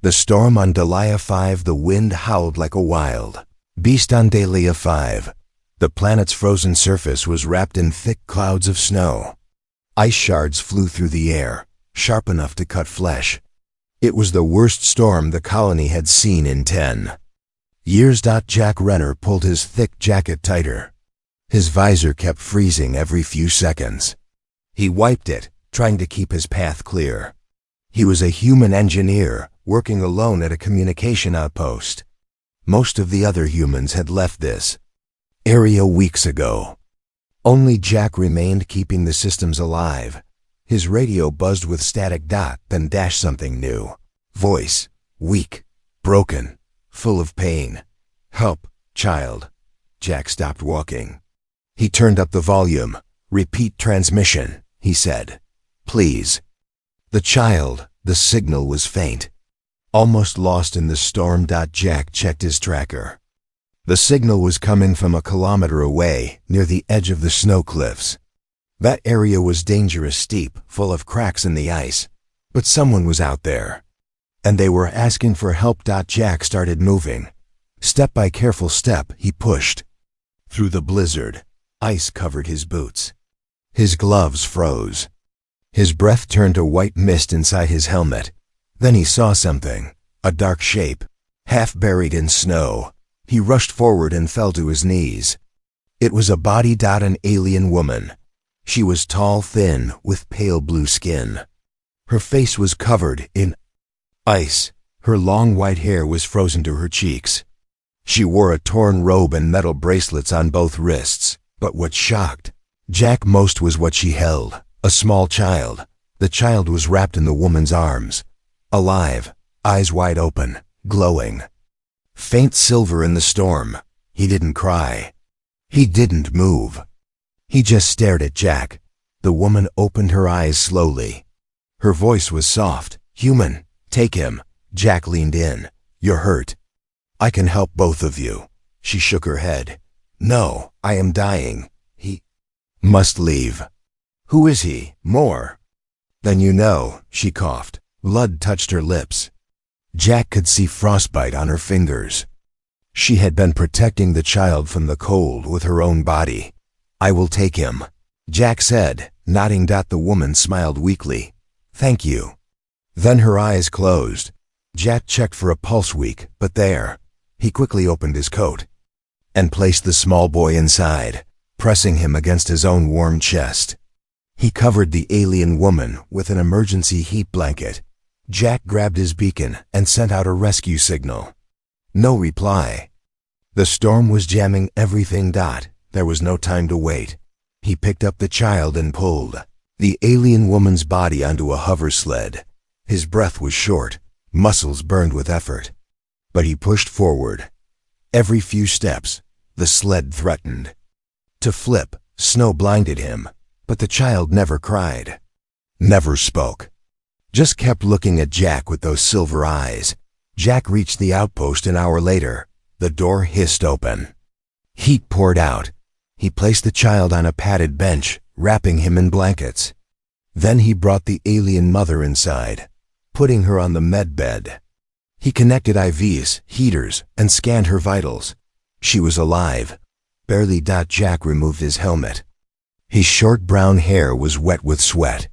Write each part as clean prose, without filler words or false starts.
The storm on Delia 5, the wind howled like a wild beast on Delia 5. The planet's frozen surface was wrapped in thick clouds of snow. Ice shards flew through the air, sharp enough to cut flesh. It was the worst storm the colony had seen in 10 years. Jack Renner pulled his thick jacket tighter. His visor kept freezing every few seconds. He wiped it, trying to keep his path clear. He was a human engineer, working alone at a communication outpost. Most of the other humans had left this area weeks ago. Only Jack remained, keeping the systems alive. His radio buzzed with static. Then dashed something new. Voice. Weak. Broken. Full of pain. Help, child. Jack stopped walking. He turned up the volume. Repeat transmission, he said. Please. The child, the signal was faint. Almost lost in the storm. Jack checked his tracker. The signal was coming from a kilometer away, near the edge of the snow cliffs. That area was dangerous, steep, full of cracks in the ice. But someone was out there. And they were asking for help. Jack started moving. Step by careful step, he pushed. Through the blizzard, ice covered his boots. His gloves froze. His breath turned to white mist inside his helmet. Then he saw something, a dark shape, half buried in snow. He rushed forward and fell to his knees. It was a body. An alien woman. She was tall, thin, with pale blue skin. Her face was covered in ice. Her long white hair was frozen to her cheeks. She wore a torn robe and metal bracelets on both wrists. But what shocked Jack most was what she held, a small child. The child was wrapped in the woman's arms. Alive, eyes wide open, glowing. Faint silver in the storm. He didn't cry. He didn't move. He just stared at Jack. The woman opened her eyes slowly. Her voice was soft. Human, take him. Jack leaned in. You're hurt. I can help both of you. She shook her head. No, I am dying. He must leave. Who is he? More than you know, she coughed. Blood touched her lips. Jack could see frostbite on her fingers. She had been protecting the child from the cold with her own body. I will take him, Jack said, nodding. The woman smiled weakly. Thank you. Then her eyes closed. Jack checked for a pulse weak, but there. He quickly opened his coat and placed the small boy inside, pressing him against his own warm chest. He covered the alien woman with an emergency heat blanket. Jack grabbed his beacon and sent out a rescue signal. No reply. The storm was jamming everything. There was no time to wait. He picked up the child and pulled the alien woman's body onto a hover sled. His breath was short, muscles burned with effort. But he pushed forward. Every few steps, the sled threatened to flip. Snow blinded him, but the child never cried, never spoke. Just kept looking at Jack with those silver eyes. Jack reached the outpost an hour later. The door hissed open. Heat poured out. He placed the child on a padded bench, wrapping him in blankets. Then he brought the alien mother inside, putting her on the med bed. He connected IVs, heaters, and scanned her vitals. She was alive. Barely. Jack removed his helmet. His short brown hair was wet with sweat.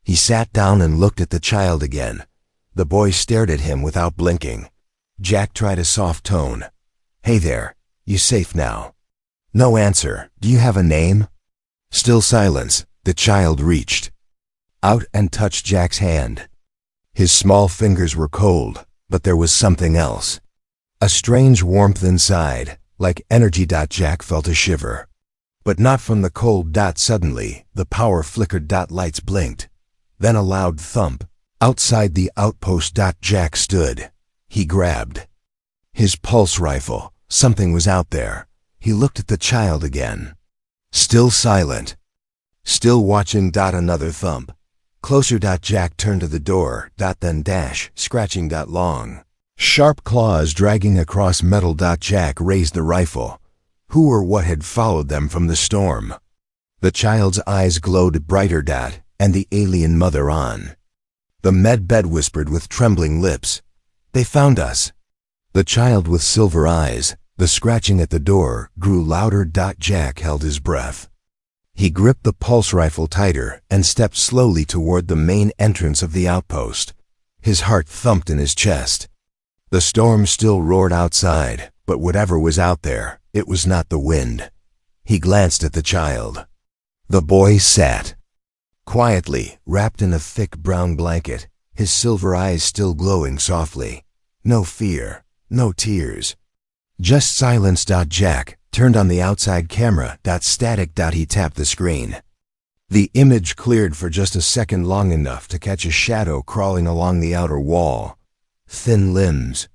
He sat down and looked at the child again. The boy stared at him without blinking. Jack tried a soft tone. Hey there, you safe now? No answer. Do you have a name? Still silence. The child reached out and touched Jack's hand. His small fingers were cold, but there was something else. A strange warmth inside, like energy. Jack felt a shiver. But not from the cold. Suddenly, the power flickered. Lights blinked. Then a loud thump. Outside the outpost. Jack stood. He grabbed his pulse rifle. Something was out there. He looked at the child again. Still silent. Still watching. Another thump. Closer. Jack turned to the door. Then dash, scratching. Long, sharp claws dragging across metal. Jack raised the rifle. Who or what had followed them from the storm? The child's eyes glowed brighter. And the alien mother on the med bed whispered with trembling lips. They found us. The child with silver eyes, the scratching at the door, grew louder. Jack held his breath. He gripped the pulse rifle tighter and stepped slowly toward the main entrance of the outpost. His heart thumped in his chest. The storm still roared outside, but whatever was out there, it was not the wind. He glanced at the child. The boy sat quietly, wrapped in a thick brown blanket, his silver eyes still glowing softly. No fear, no tears. Just silence. Jack turned on the outside camera. Static. He tapped the screen. The image cleared for just a second, long enough to catch a shadow crawling along the outer wall. Thin limbs,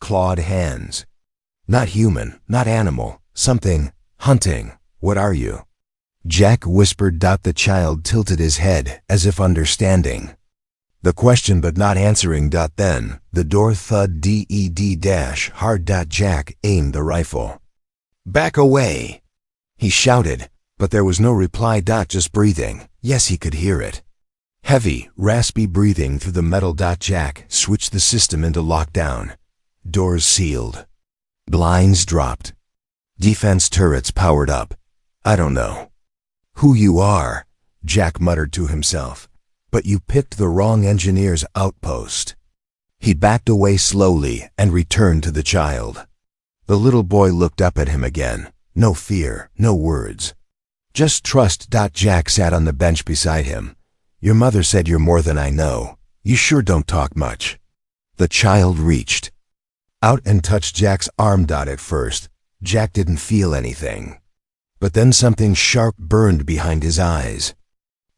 clawed hands. Not human, not animal, something hunting. What are you? Jack whispered. The child tilted his head as if understanding the question but not answering. Then the door thud hard. Jack aimed the rifle. Back away, he shouted, but there was no reply. Just breathing. Yes, he could hear it. Heavy, raspy breathing through the metal. Jack switched the system into lockdown. Doors sealed. Blinds dropped. Defense turrets powered up. I don't know who you are, Jack muttered to himself, but you picked the wrong engineer's outpost. He backed away slowly and returned to the child. The little boy looked up at him again. No fear, no words. Just trust. Jack sat on the bench beside him. Your mother said you're more than I know. You sure don't talk much. The child reached out and touched Jack's arm. At first, Jack didn't feel anything. But then something sharp burned behind his eyes.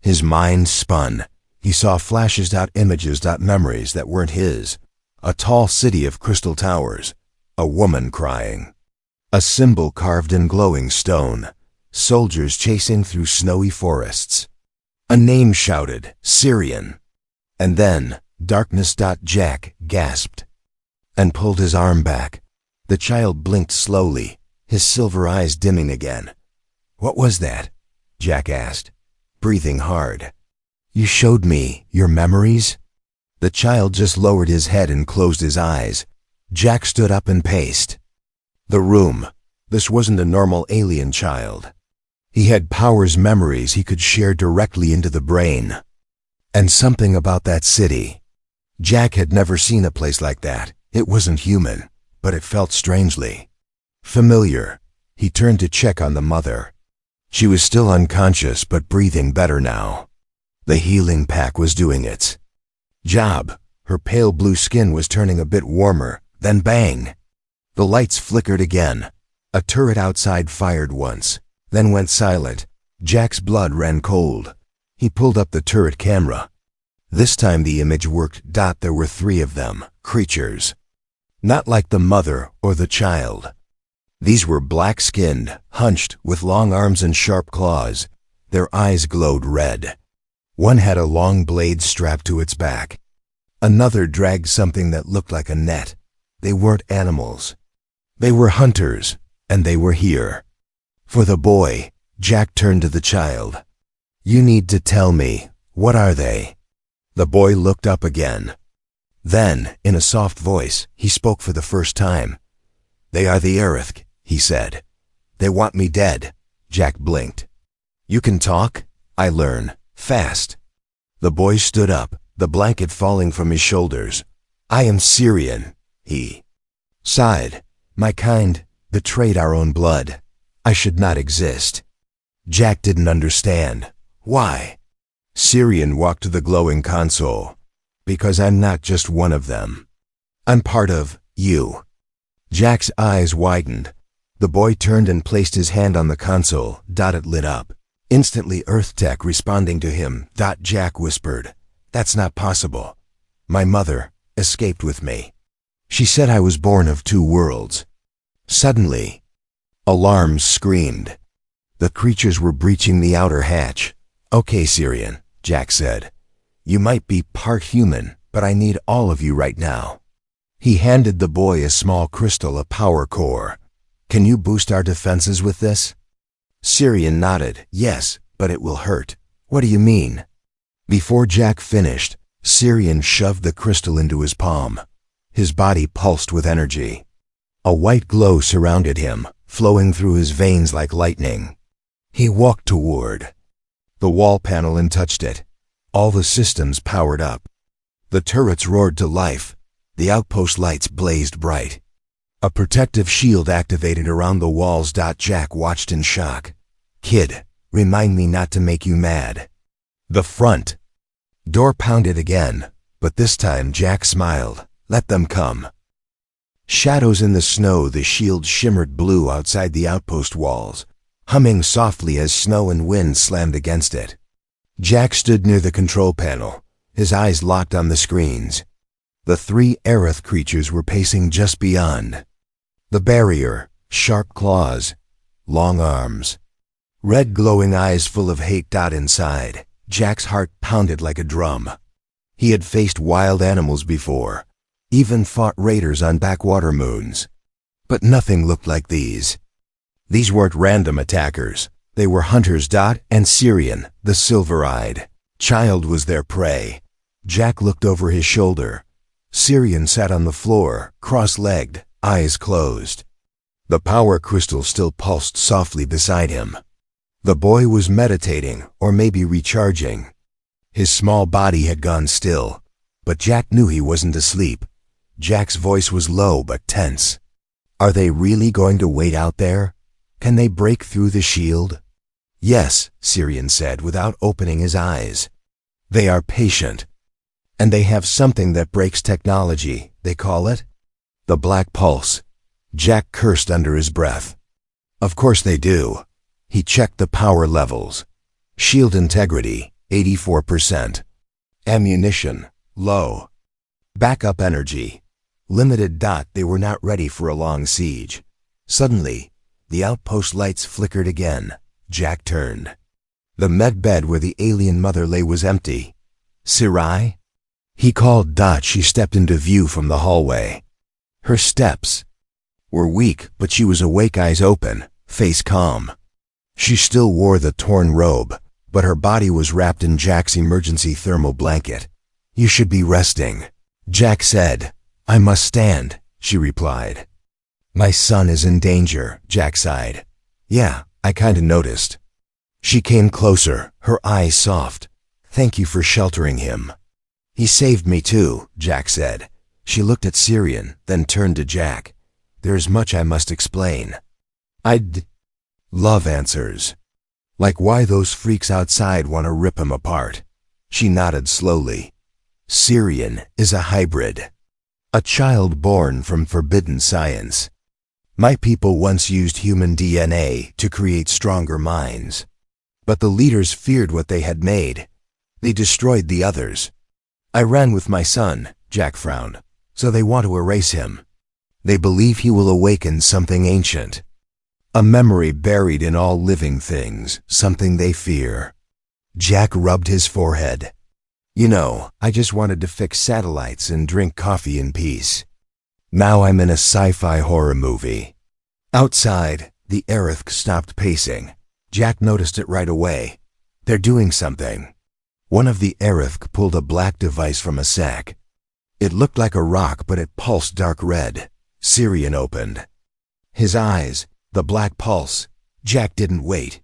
His mind spun. He saw flashes. Images. Memories that weren't his. A tall city of crystal towers. A woman crying. A symbol carved in glowing stone. Soldiers chasing through snowy forests. A name shouted, Syrian. And then, darkness. Jack gasped and pulled his arm back. The child blinked slowly, his silver eyes dimming again. What was that? Jack asked, breathing hard. You showed me your memories? The child just lowered his head and closed his eyes. Jack stood up and paced the room. This wasn't a normal alien child. He had powers, memories he could share directly into the brain. And something about that city. Jack had never seen a place like that. It wasn't human, but it felt strangely familiar. He turned to check on the mother. She was still unconscious but breathing better now. The healing pack was doing its job. Her pale blue skin was turning a bit warmer. Then bang! The lights flickered again. A turret outside fired once, then went silent. Jack's blood ran cold. He pulled up the turret camera. This time the image worked. There were 3 of them, creatures. Not like the mother or the child. These were black-skinned, hunched, with long arms and sharp claws. Their eyes glowed red. One had a long blade strapped to its back. Another dragged something that looked like a net. They weren't animals. They were hunters, and they were here. For the boy, Jack turned to the child. You need to tell me, what are they? The boy looked up again. Then, in a soft voice, he spoke for the first time. They are the Erith, he said. They want me dead. Jack blinked. You can talk? I learn. Fast. The boy stood up, the blanket falling from his shoulders. I am Syrian, he sighed. My kind betrayed our own blood. I should not exist. Jack didn't understand. Why? Syrian walked to the glowing console. Because I'm not just one of them. I'm part of you. Jack's eyes widened. The boy turned and placed his hand on the console. It lit up. Instantly Earth tech responding to him. Jack whispered, That's not possible. My mother escaped with me. She said I was born of 2 worlds. Suddenly, alarms screamed. The creatures were breaching the outer hatch. Okay, Syrian, Jack said. You might be part human, but I need all of you right now. He handed the boy a small crystal, a power core. Can you boost our defenses with this? Syrian nodded. Yes, but it will hurt. What do you mean? Before Jack finished, Syrian shoved the crystal into his palm. His body pulsed with energy. A white glow surrounded him, flowing through his veins like lightning. He walked toward the wall panel and touched it. All the systems powered up. The turrets roared to life. The outpost lights blazed bright. A protective shield activated around the walls. Jack watched in shock. "Kid, remind me not to make you mad." The front door pounded again, but this time Jack smiled. "Let them come." Shadows in the snow. The shield shimmered blue outside the outpost walls, humming softly as snow and wind slammed against it. Jack stood near the control panel, his eyes locked on the screens. The 3 Aerith creatures were pacing just beyond. The barrier, sharp claws, long arms, red glowing eyes full of hate. Inside, Jack's heart pounded like a drum. He had faced wild animals before, even fought raiders on backwater moons. But nothing looked like these. These weren't random attackers. They were hunters. And Syrian, the silver-eyed child, was their prey. Jack looked over his shoulder. Syrian sat on the floor, cross-legged, eyes closed. The power crystal still pulsed softly beside him. The boy was meditating, or maybe recharging. His small body had gone still, but Jack knew he wasn't asleep. Jack's voice was low but tense. "Are they really going to wait out there? Can they break through the shield?" "Yes," Syrian said without opening his eyes. "They are patient. And they have something that breaks technology. They call it the Black Pulse." Jack cursed under his breath. "Of course they do." He checked the power levels. Shield integrity, 84%. Ammunition, low. Backup energy, limited. They were not ready for a long siege. Suddenly, the outpost lights flickered again. Jack turned. The med bed where the alien mother lay was empty. "Sirai?" He called. She stepped into view from the hallway. Her steps were weak, but she was awake, eyes open, face calm. She still wore the torn robe, but her body was wrapped in Jack's emergency thermal blanket. "You should be resting," Jack said. "I must stand," she replied. "My son is in danger," Jack sighed. "Yeah, I kinda noticed." She came closer, her eyes soft. "Thank you for sheltering him." "He saved me too," Jack said. She looked at Syrian, then turned to Jack. "There's much I must explain. I'd love answers. Like why those freaks outside want to rip him apart." She nodded slowly. "Syrian is a hybrid. A child born from forbidden science. My people once used human DNA to create stronger minds. But the leaders feared what they had made. They destroyed the others. I ran with my son," Jack frowned, "so they want to erase him. They believe he will awaken something ancient. A memory buried in all living things, something they fear." Jack rubbed his forehead. "You know, I just wanted to fix satellites and drink coffee in peace. Now I'm in a sci-fi horror movie." Outside, the Aerith stopped pacing. Jack noticed it right away. "They're doing something." One of the Aerith pulled a black device from a sack. It looked like a rock, but it pulsed dark red. Syrian opened his eyes. The black pulse. Jack didn't wait.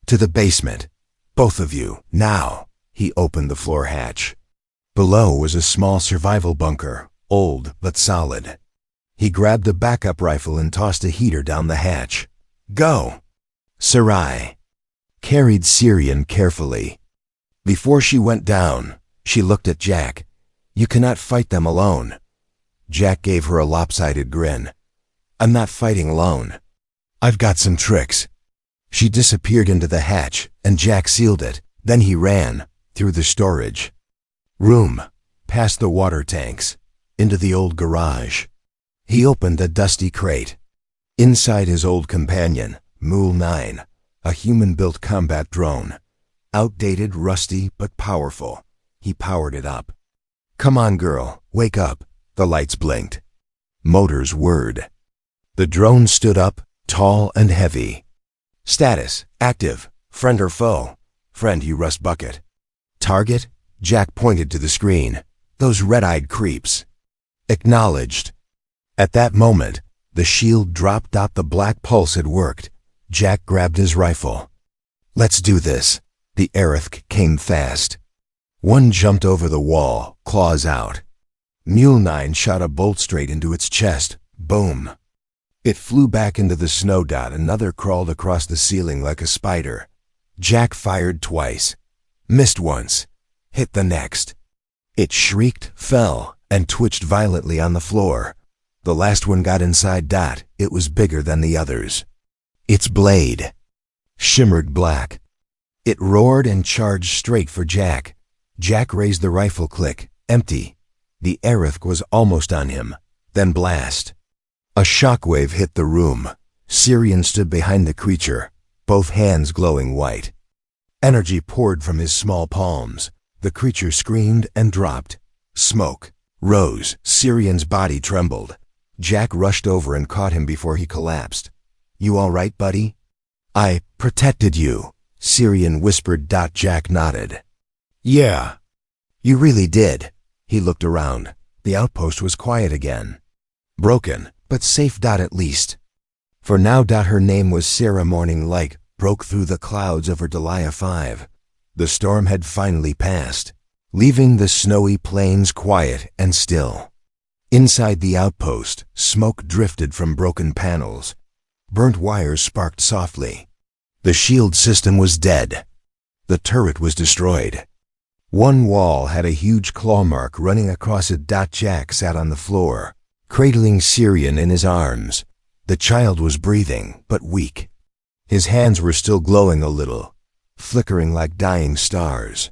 "To the basement. Both of you, now." He opened the floor hatch. Below was a small survival bunker, old but solid. He grabbed a backup rifle and tossed a heater down the hatch. "Go!" Sarai carried Syrian carefully. Before she went down, she looked at Jack. "You cannot fight them alone." Jack gave her a lopsided grin. "I'm not fighting alone. I've got some tricks." She disappeared into the hatch, and Jack sealed it. Then he ran through the storage room, past the water tanks, into the old garage. He opened a dusty crate. Inside his old companion, Mool 9, a human-built combat drone. Outdated, rusty, but powerful. He powered it up. "Come on, girl, wake up." The lights blinked. Motors whirred. The drone stood up, tall and heavy. "Status, active. Friend or foe?" "Friend, you rust bucket." "Target?" Jack pointed to the screen. "Those red-eyed creeps." Acknowledged. At that moment, the shield dropped. The black pulse had worked. Jack grabbed his rifle. Let's do this. The Aerith came fast. One jumped over the wall, claws out. Mule 9 shot a bolt straight into its chest. Boom. It flew back into the snow. Another crawled across the ceiling like a spider. Jack fired twice. Missed once. Hit the next. It shrieked, fell, and twitched violently on the floor. The last one got inside. It was bigger than the others. Its blade shimmered black. It roared and charged straight for Jack. Jack raised the rifle. Click. Empty. The Aerith was almost on him. Then blast. A shockwave hit the room. Syrian stood behind the creature, both hands glowing white. Energy poured from his small palms. The creature screamed and dropped. Smoke rose. Syrian's body trembled. Jack rushed over and caught him before he collapsed. You all right, buddy? I protected you, Syrian whispered. Jack nodded. Yeah. You really did. He looked around. The outpost was quiet again. Broken, but safe. At least. For now. Her name was Sarah. Morning light broke through the clouds over Delia 5. The storm had finally passed, leaving the snowy plains quiet and still. Inside the outpost, smoke drifted from broken panels. Burnt wires sparked softly. The shield system was dead. The turret was destroyed. One wall had a huge claw mark running across it. Jack sat on the floor, cradling Syrian in his arms. The child was breathing, but weak. His hands were still glowing a little, flickering like dying stars.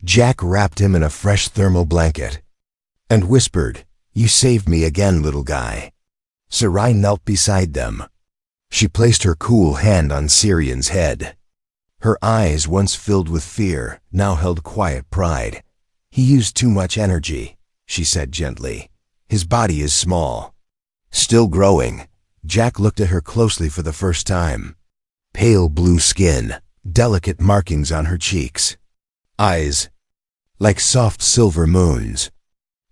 Jack wrapped him in a fresh thermal blanket and whispered, You saved me again, little guy. Sarai knelt beside them. She placed her cool hand on Syrian's head. Her eyes, once filled with fear, now held quiet pride. He used too much energy, she said gently. His body is small. Still growing. Jack looked at her closely for the first time. Pale blue skin, delicate markings on her cheeks. Eyes like soft silver moons.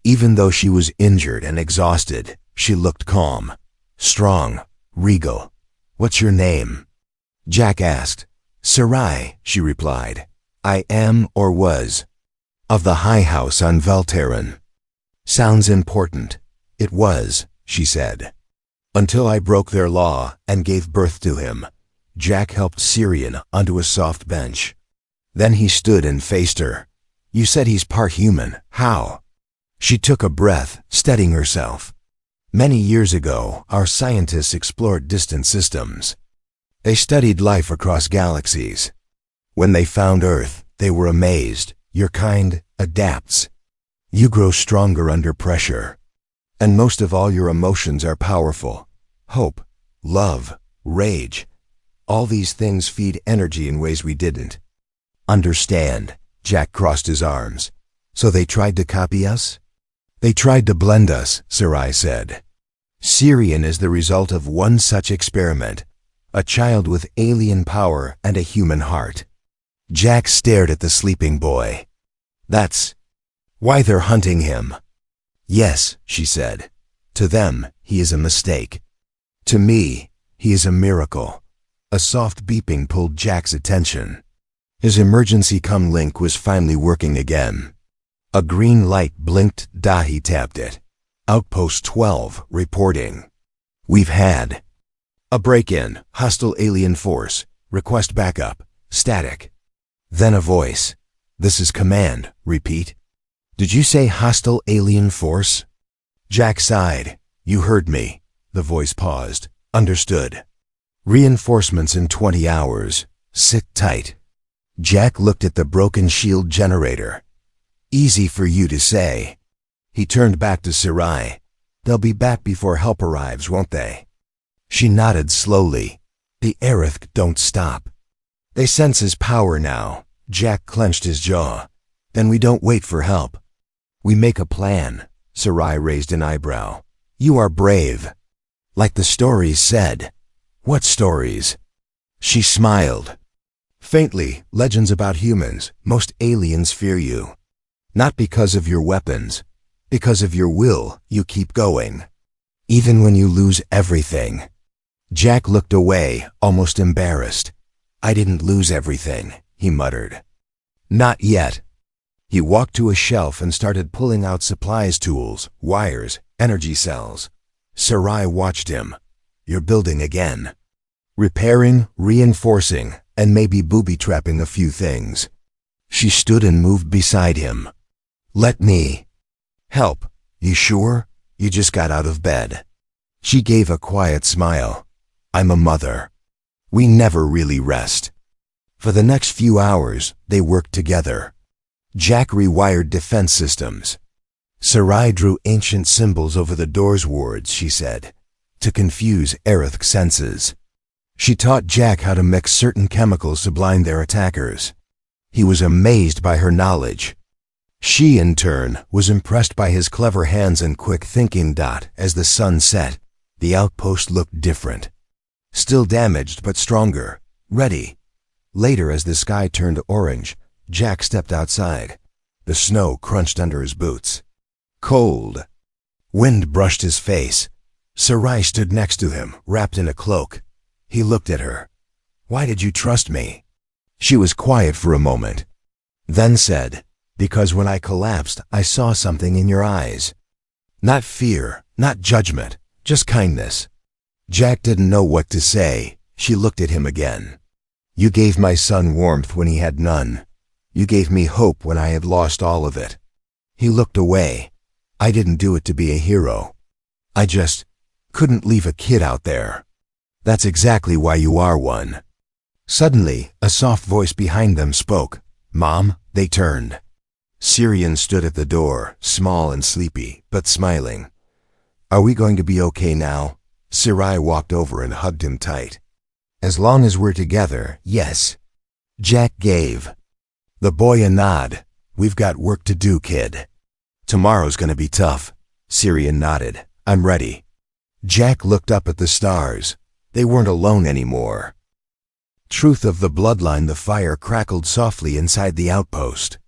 Even though she was injured and exhausted, she looked calm, strong, regal. What's your name? Jack asked. Sarai, she replied. I am or was. Of the High House on Velterran. Sounds important. It was, she said. Until I broke their law and gave birth to him. Jack helped Syrian onto a soft bench. Then he stood and faced her. You said he's part human. How? She took a breath, steadying herself. Many years ago, our scientists explored distant systems. They studied life across galaxies. When they found Earth, they were amazed. Your kind adapts. You grow stronger under pressure. And most of all, your emotions are powerful. Hope, love, rage. All these things feed energy in ways we didn't understand. Jack crossed his arms. So they tried to copy us? They tried to blend us, Sarai said. Syrian is the result of one such experiment. A child with alien power and a human heart. Jack stared at the sleeping boy. That's why they're hunting him. Yes, she said. To them, he is a mistake. To me, he is a miracle. A soft beeping pulled Jack's attention. His emergency comm link was finally working again. A green light blinked. He tapped it. Outpost 12, reporting. We've had a break-in, hostile alien force, request backup, static. Then a voice. This is command, repeat. Did you say hostile alien force? Jack sighed. You heard me. The voice paused. Understood. Reinforcements in 20 hours. Sit tight. Jack looked at the broken shield generator. Easy for you to say. He turned back to Sarai. They'll be back before help arrives, won't they? She nodded slowly. The Aerith don't stop. They sense his power now. Jack clenched his jaw. Then we don't wait for help. We make a plan. Sarai raised an eyebrow. You are brave. Like the stories said. What stories? She smiled. Faintly, legends about humans. Most aliens fear you. Not because of your weapons, Because of your will, you keep going. Even when you lose everything. Jack looked away, almost embarrassed. I didn't lose everything, he muttered. Not yet. He walked to a shelf and started pulling out supplies, tools, wires, energy cells. Sarai watched him. You're building again. Repairing, reinforcing, and maybe booby-trapping a few things. She stood and moved beside him. Let me help. You sure? You just got out of bed. She gave a quiet smile. I'm a mother. We never really rest. For the next few hours, they worked together. Jack rewired defense systems. Sarai drew ancient symbols over the door's wards, she said, to confuse Erith's senses. She taught Jack how to mix certain chemicals to blind their attackers. He was amazed by her knowledge. She, in turn, was impressed by his clever hands and quick thinking. As the sun set, the outpost looked different. Still damaged, but stronger, ready. Later, as the sky turned orange, Jack stepped outside. The snow crunched under his boots. Cold. Wind brushed his face. Sarai stood next to him, wrapped in a cloak. He looked at her. Why did you trust me? She was quiet for a moment, then said, because when I collapsed, I saw something in your eyes. Not fear, not judgment, just kindness. Jack didn't know what to say. She looked at him again. You gave my son warmth when he had none. You gave me hope when I had lost all of it. He looked away. I didn't do it to be a hero. I just couldn't leave a kid out there. That's exactly why you are one. Suddenly, a soft voice behind them spoke. Mom, they turned. Syrian stood at the door, small and sleepy, but smiling. Are we going to be okay now? Sarai walked over and hugged him tight. As long as we're together, yes. Jack gave the boy a nod. We've got work to do, kid. Tomorrow's gonna be tough. Syrian nodded. I'm ready. Jack looked up at the stars. They weren't alone anymore. Truth of the bloodline. The fire crackled softly inside the outpost.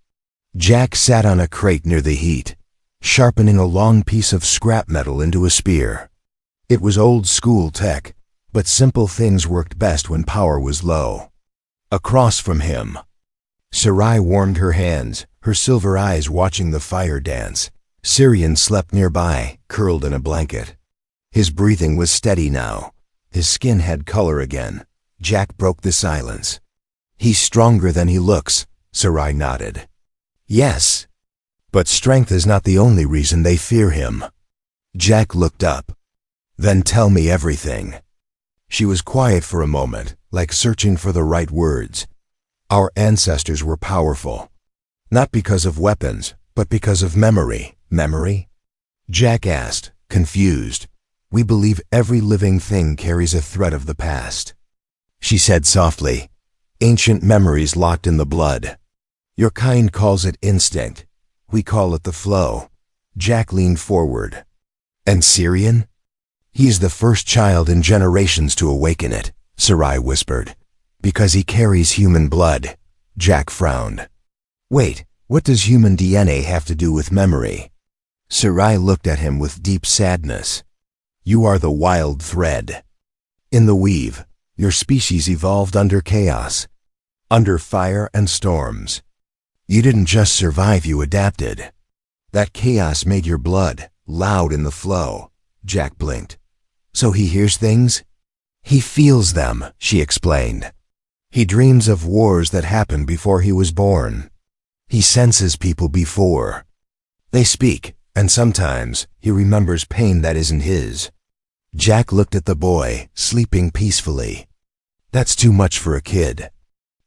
Jack sat on a crate near the heat, sharpening a long piece of scrap metal into a spear. It was old school tech, but simple things worked best when power was low. Across from him, Sarai warmed her hands, her silver eyes watching the fire dance. Syrian slept nearby, curled in a blanket. His breathing was steady now. His skin had color again. Jack broke the silence. He's stronger than he looks, Sarai nodded. Yes. But strength is not the only reason they fear him. Jack looked up. Then tell me everything. She was quiet for a moment, like searching for the right words. Our ancestors were powerful. Not because of weapons, but because of memory. Memory? Jack asked, confused. We believe every living thing carries a thread of the past. She said softly, ancient memories locked in the blood. Your kind calls it instinct. We call it the flow. Jack leaned forward. And Syrian? He's the first child in generations to awaken it, Sarai whispered. Because he carries human blood. Jack frowned. Wait, what does human DNA have to do with memory? Sarai looked at him with deep sadness. You are the wild thread. In the weave, your species evolved under chaos, under fire and storms. You didn't just survive, you adapted. That chaos made your blood loud in the flow. Jack blinked. So he hears things? He feels them, she explained. He dreams of wars that happened before he was born. He senses people before they speak, and sometimes he remembers pain that isn't his. Jack looked at the boy, sleeping peacefully. That's too much for a kid.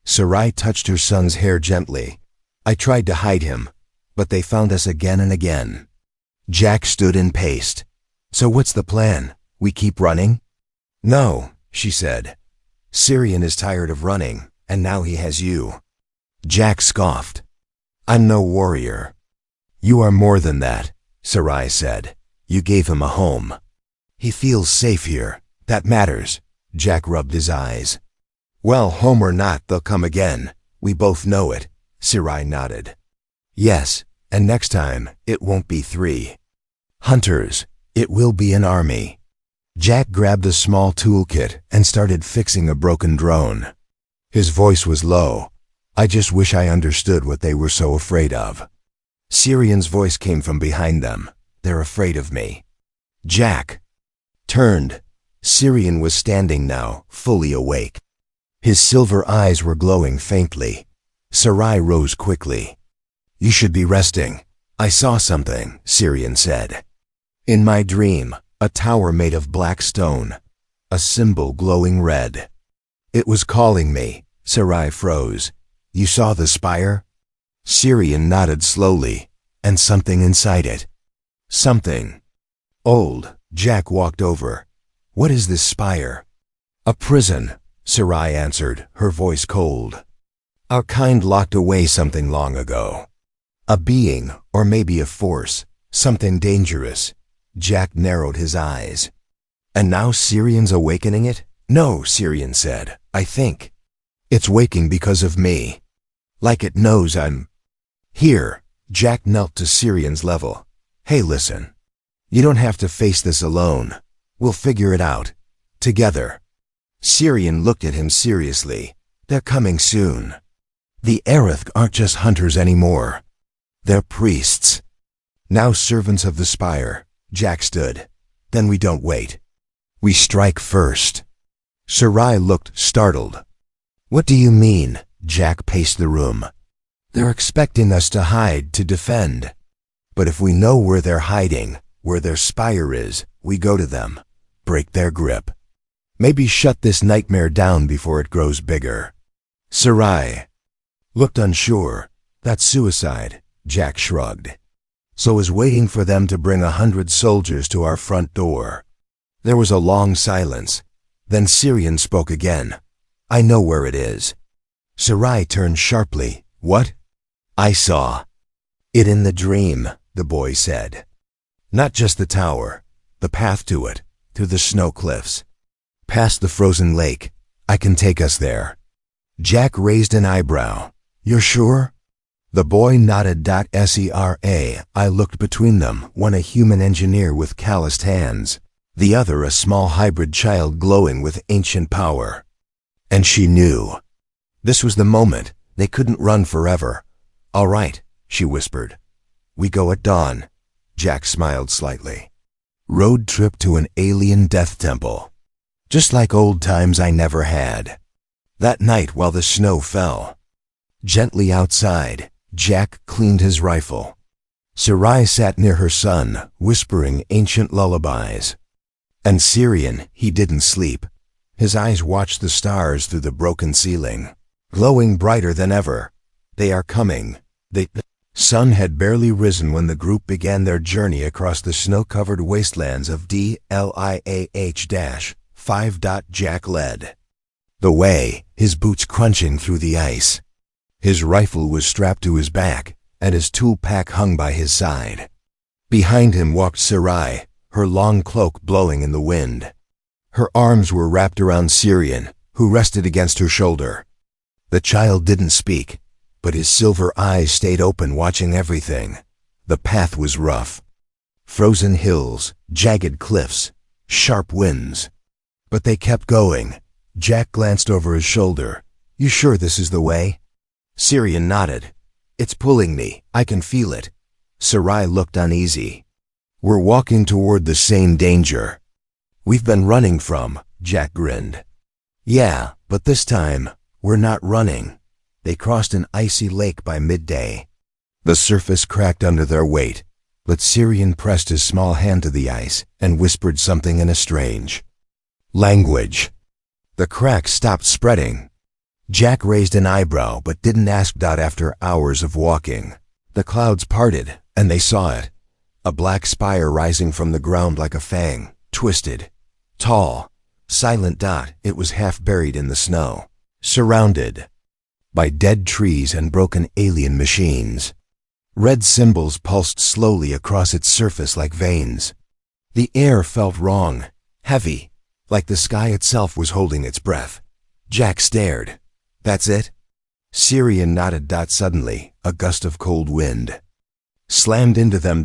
Sarai touched her son's hair gently. I tried to hide him, but they found us again and again. Jack stood and paced. So what's the plan? We keep running? No, she said. Syrian is tired of running, and now he has you. Jack scoffed. I'm no warrior. You are more than that, Sarai said. You gave him a home. He feels safe here. That matters. Jack rubbed his eyes. Well, home or not, they'll come again. We both know it. Sarai nodded. Yes, And next time, it won't be 3 hunters. It will be an army. Jack grabbed a small toolkit and started fixing a broken drone. His voice was low. I just wish I understood what they were so afraid of. Syrian's voice came from behind them. They're afraid of me. Jack turned. Syrian was standing now, fully awake. His silver eyes were glowing faintly. Sarai rose quickly. You should be resting. I saw something, Syrian said. In my dream, a tower made of black stone, a symbol glowing red. It was calling me. Sarai froze. You saw the spire? Syrian nodded slowly, and something inside it. Something old. Jack walked over. What is this spire? A prison, Sarai answered, her voice cold. Our kind locked away something long ago. A being, or maybe a force, something dangerous. Jack narrowed his eyes. And now Syrian's awakening it? No, Syrian said. I think it's waking because of me. Like it knows I'm here. Jack knelt to Syrian's level. Hey, listen. You don't have to face this alone. We'll figure it out. Together. Syrian looked at him seriously. They're coming soon. The Erith aren't just hunters anymore. They're priests. Now servants of the spire. Jack stood. Then we don't wait. We strike first. Sarai looked startled. What do you mean? Jack paced the room. They're expecting us to hide, to defend. But if we know where they're hiding, where their spire is, we go to them. Break their grip. Maybe shut this nightmare down before it grows bigger. Sarai looked unsure. That's suicide, Jack shrugged. So is waiting for them to bring 100 soldiers to our front door. There was a long silence. Then Syrian spoke again. I know where it is. Sarai turned sharply. What? I saw it in the dream, the boy said. Not just the tower, the path to it, through the snow cliffs. Past the frozen lake. I can take us there. Jack raised an eyebrow. You're sure? The boy nodded. Sera. I looked between them, one a human engineer with calloused hands, the other a small hybrid child glowing with ancient power. And she knew. This was the moment. They couldn't run forever. All right, she whispered. We go at dawn. Jack smiled slightly. Road trip to an alien death temple. Just like old times I never had. That night while the snow fell. Gently outside, Jack cleaned his rifle. Sarai sat near her son, whispering ancient lullabies. And Syrian, he didn't sleep. His eyes watched the stars through the broken ceiling, glowing brighter than ever. They are coming. The sun had barely risen when the group began their journey across the snow-covered wastelands of DLIAH-5. Jack led the way, his boots crunching through the ice. His rifle was strapped to his back, and his tool pack hung by his side. Behind him walked Sarai, her long cloak blowing in the wind. Her arms were wrapped around Syrian, who rested against her shoulder. The child didn't speak, but his silver eyes stayed open, watching everything. The path was rough. Frozen hills, jagged cliffs, sharp winds. But they kept going. Jack glanced over his shoulder. You sure this is the way? Syrian nodded. It's pulling me. I can feel it. Sarai looked uneasy. We're walking toward the same danger we've been running from, Jack grinned. Yeah, but this time, we're not running. They crossed an icy lake by midday. The surface cracked under their weight, but Syrian pressed his small hand to the ice and whispered something in a strange language. The crack stopped spreading. Jack raised an eyebrow but didn't ask. After hours of walking, the clouds parted, and they saw it. A black spire rising from the ground like a fang, twisted, tall, silent. It was half buried in the snow, surrounded by dead trees and broken alien machines. Red symbols pulsed slowly across its surface like veins. The air felt wrong, heavy, like the sky itself was holding its breath. Jack stared. That's it? Syrian nodded. Suddenly, a gust of cold wind slammed into them.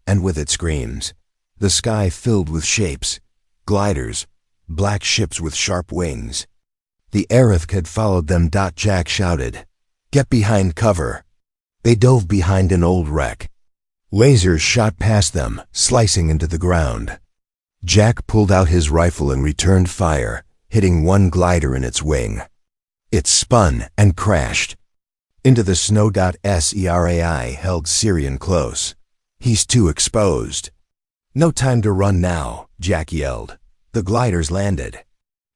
And with it screams. The sky filled with shapes, gliders, black ships with sharp wings. The Aerith had followed them. Jack shouted, "Get behind cover." They dove behind an old wreck. Lasers shot past them, slicing into the ground. Jack pulled out his rifle and returned fire, hitting one glider in its wing. It spun and crashed into the snow. Serai held Syrian close. "He's too exposed." "No time to run now," Jack yelled. The gliders landed.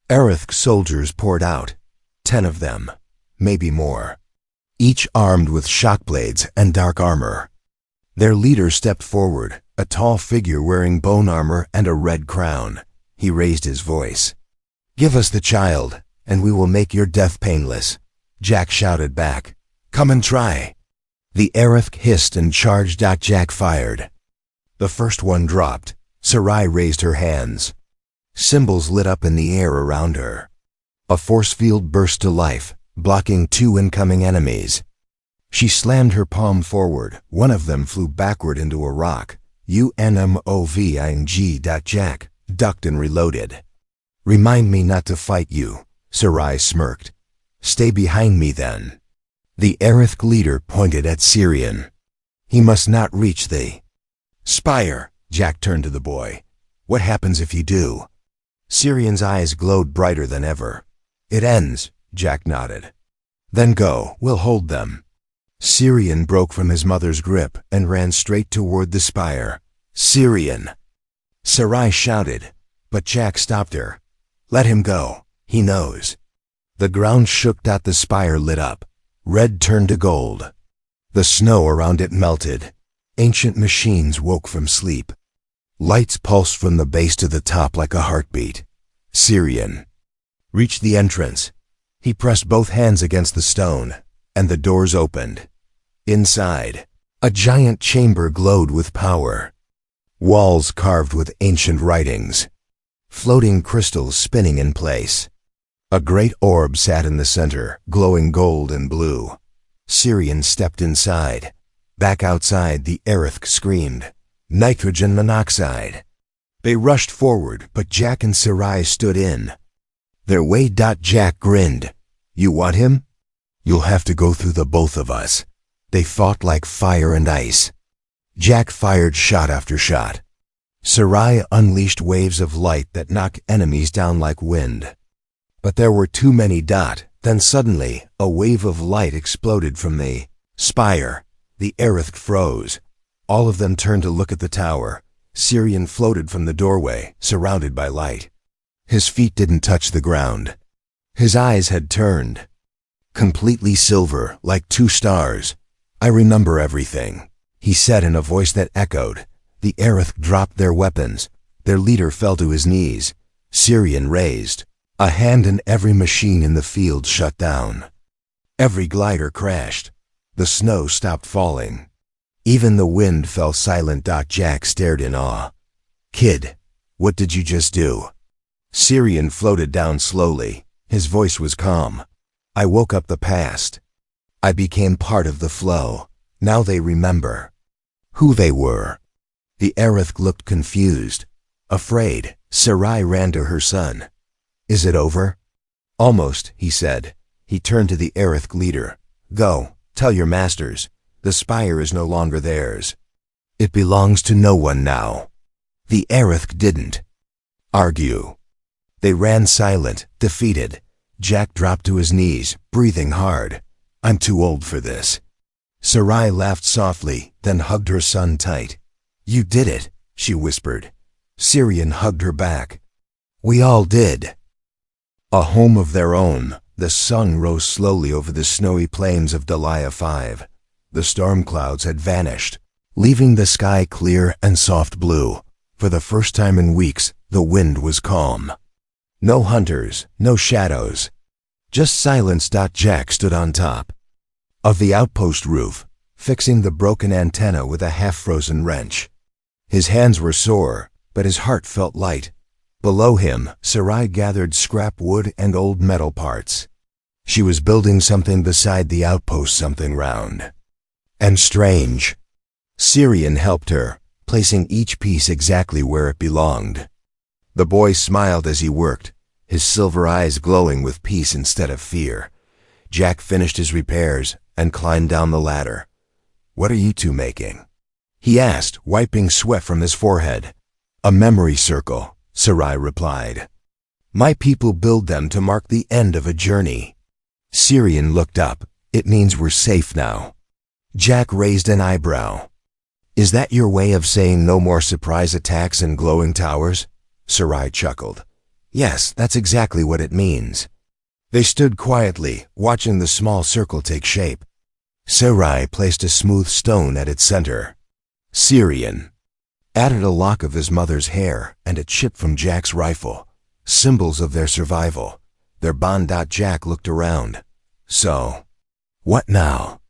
Aerith soldiers poured out, 10 of them, maybe more, each armed with shock blades and dark armor. Their leader stepped forward, a tall figure wearing bone armor and a red crown. He raised his voice. "Give us the child, and we will make your death painless." Jack shouted back, "Come and try." The Aerith hissed and charged. Jack fired. The first one dropped. Sarai raised her hands. Symbols lit up in the air around her. A force field burst to life, blocking 2 incoming enemies. She slammed her palm forward. One of them flew backward into a rock. Unmoving. Jack ducked and reloaded. "Remind me not to fight you," Sarai smirked. "Stay behind me then." The Aerith leader pointed at Syrian. "He must not reach the spire." Jack turned to the boy. "What happens if you do?" Syrian's eyes glowed brighter than ever. "It ends," Jack nodded. "Then go, we'll hold them." Syrian broke from his mother's grip and ran straight toward the spire. "Syrian!" Sarai shouted, but Jack stopped her. "Let him go. He knows." The ground shook. The spire lit up. Red turned to gold. The snow around it melted. Ancient machines woke from sleep. Lights pulsed from the base to the top like a heartbeat. Syrian reached the entrance. He pressed both hands against the stone, and the doors opened. Inside, a giant chamber glowed with power. Walls carved with ancient writings. Floating crystals spinning in place. A great orb sat in the center, glowing gold and blue. Syrian stepped inside. Back outside, the Aerith screamed, "Nitrogen monoxide!" They rushed forward, but Jack and Sarai stood in their way. Jack grinned. "You want him? You'll have to go through the both of us." They fought like fire and ice. Jack fired shot after shot. Sarai unleashed waves of light that knocked enemies down like wind. But there were too many. Then suddenly, a wave of light exploded from the spire. The Aerith froze. All of them turned to look at the tower. Syrian floated from the doorway, surrounded by light. His feet didn't touch the ground. His eyes had turned completely silver, like 2 stars. "I remember everything," he said in a voice that echoed. The Aerith dropped their weapons. Their leader fell to his knees. Syrian raised a hand and every machine in the field shut down. Every glider crashed. The snow stopped falling. Even the wind fell silent. Jack stared in awe. "Kid, what did you just do?" Syrian floated down slowly. His voice was calm. "I woke up the past. I became part of the flow. Now they remember who they were." The Aerith looked confused, afraid. Sarai ran to her son. "Is it over?" "Almost," he said. He turned to the Aerith leader. "Go, tell your masters. The spire is no longer theirs. It belongs to no one now." The Aerith didn't argue. They ran silent, defeated. Jack dropped to his knees, breathing hard. "I'm too old for this." Sarai laughed softly, then hugged her son tight. "You did it," she whispered. Syrian hugged her back. "We all did." A home of their own. The sun rose slowly over the snowy plains of Delia 5. The storm clouds had vanished, leaving the sky clear and soft blue. For the first time in weeks, the wind was calm. No hunters, no shadows. Just silence. Jack stood on top of the outpost roof, fixing the broken antenna with a half-frozen wrench. His hands were sore, but his heart felt light. Below him, Sarai gathered scrap wood and old metal parts. She was building something beside the outpost, something round and strange. Syrian helped her, placing each piece exactly where it belonged. The boy smiled as he worked, his silver eyes glowing with peace instead of fear. Jack finished his repairs and climbed down the ladder. "What are you two making?" he asked, wiping sweat from his forehead. "A memory circle," Sarai replied. "My people build them to mark the end of a journey." Syrian looked up. "It means we're safe now." Jack raised an eyebrow. "Is that your way of saying no more surprise attacks and glowing towers?" Sarai chuckled. "Yes, that's exactly what it means." They stood quietly, watching the small circle take shape. Sarai placed a smooth stone at its center. Syrian added a lock of his mother's hair and a chip from Jack's rifle, symbols of their survival. Their bond. Jack looked around. "So, what now?"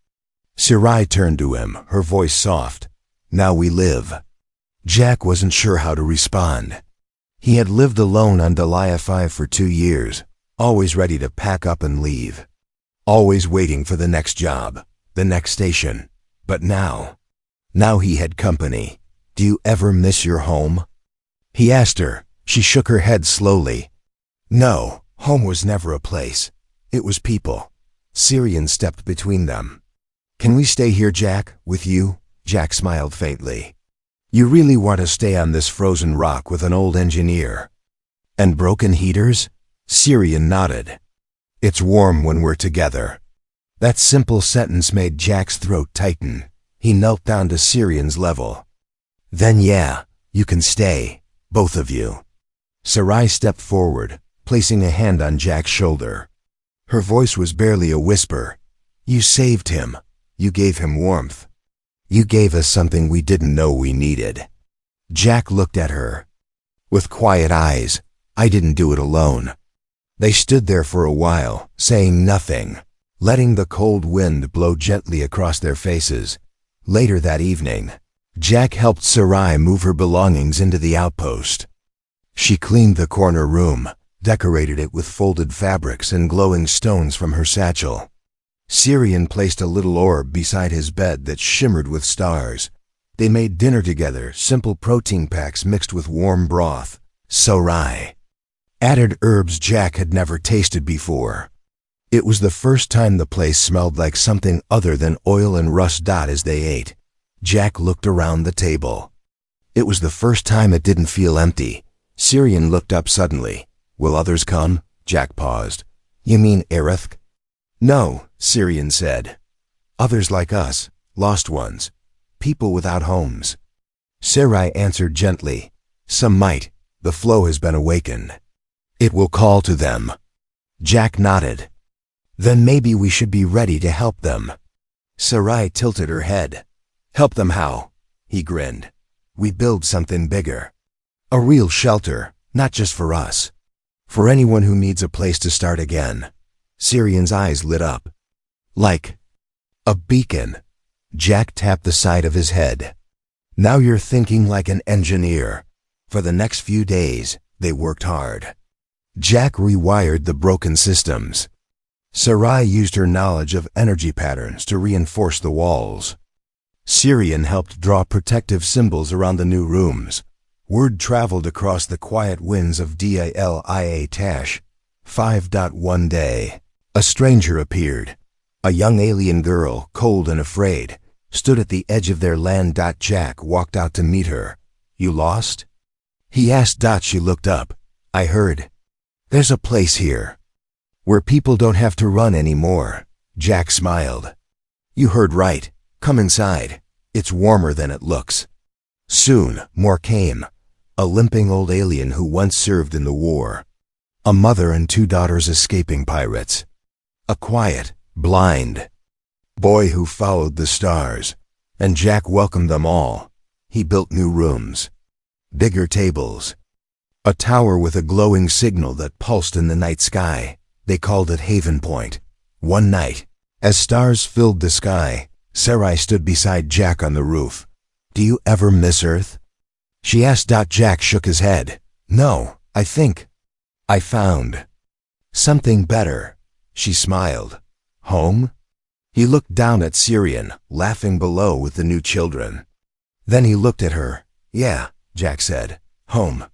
Sarai turned to him, her voice soft. "Now we live." Jack wasn't sure how to respond. He had lived alone on Delia 5 for 2 years, always ready to pack up and leave. Always waiting for the next job, the next station. But now he had company. "Do you ever miss your home?" he asked her. She shook her head slowly. "No, home was never a place. It was people." Syrian stepped between them. "Can we stay here, Jack, with you?" Jack smiled faintly. "You really want to stay on this frozen rock with an old engineer?" "And broken heaters?" Syrian nodded. "It's warm when we're together." That simple sentence made Jack's throat tighten. He knelt down to Syrian's level. "Then yeah, you can stay, both of you." Sarai stepped forward, placing a hand on Jack's shoulder. Her voice was barely a whisper. "You saved him. You gave him warmth. You gave us something we didn't know we needed." Jack looked at her with quiet eyes. "I didn't do it alone." They stood there for a while, saying nothing, letting the cold wind blow gently across their faces. Later that evening, Jack helped Sarai move her belongings into the outpost. She cleaned the corner room, decorated it with folded fabrics and glowing stones from her satchel. Syrian placed a little orb beside his bed that shimmered with stars. They made dinner together, simple protein packs mixed with warm broth. Sarai added herbs Jack had never tasted before. It was the first time the place smelled like something other than oil and rust. As they ate, Jack looked around the table. It was the first time it didn't feel empty. Syrian looked up suddenly. "Will others come?" Jack paused. "You mean Erith?" "No," Syrian said. "Others like us, lost ones, people without homes." Sarai answered gently. "Some might. The flow has been awakened. It will call to them." Jack nodded. "Then maybe we should be ready to help them." Sarai tilted her head. "Help them how?" He grinned. "We build something bigger. A real shelter, not just for us. For anyone who needs a place to start again." Syrian's eyes lit up. "Like a beacon." Jack tapped the side of his head. "Now you're thinking like an engineer." For the next few days, they worked hard. Jack rewired the broken systems. Sarai used her knowledge of energy patterns to reinforce the walls. Syrian helped draw protective symbols around the new rooms. Word traveled across the quiet winds of Delia Tash. 5. One day, a stranger appeared. A young alien girl, cold and afraid, stood at the edge of their land. Jack walked out to meet her. "You lost?" he asked. She looked up. "I heard. There's a place here where people don't have to run anymore." Jack smiled. "You heard right. Come inside. It's warmer than it looks." Soon, more came. A limping old alien who once served in the war. A mother and 2 daughters escaping pirates. A quiet, blind boy who followed the stars. And Jack welcomed them all. He built new rooms, bigger tables, a tower with a glowing signal that pulsed in the night sky. They called it Haven Point. One night, as stars filled the sky, Sarai stood beside Jack on the roof. "Do you ever miss Earth?" she asked. Jack shook his head. "No, I think I found something better." She smiled. "Home?" He looked down at Syrian, laughing below with the new children. Then he looked at her. Yeah, Jack said. Home.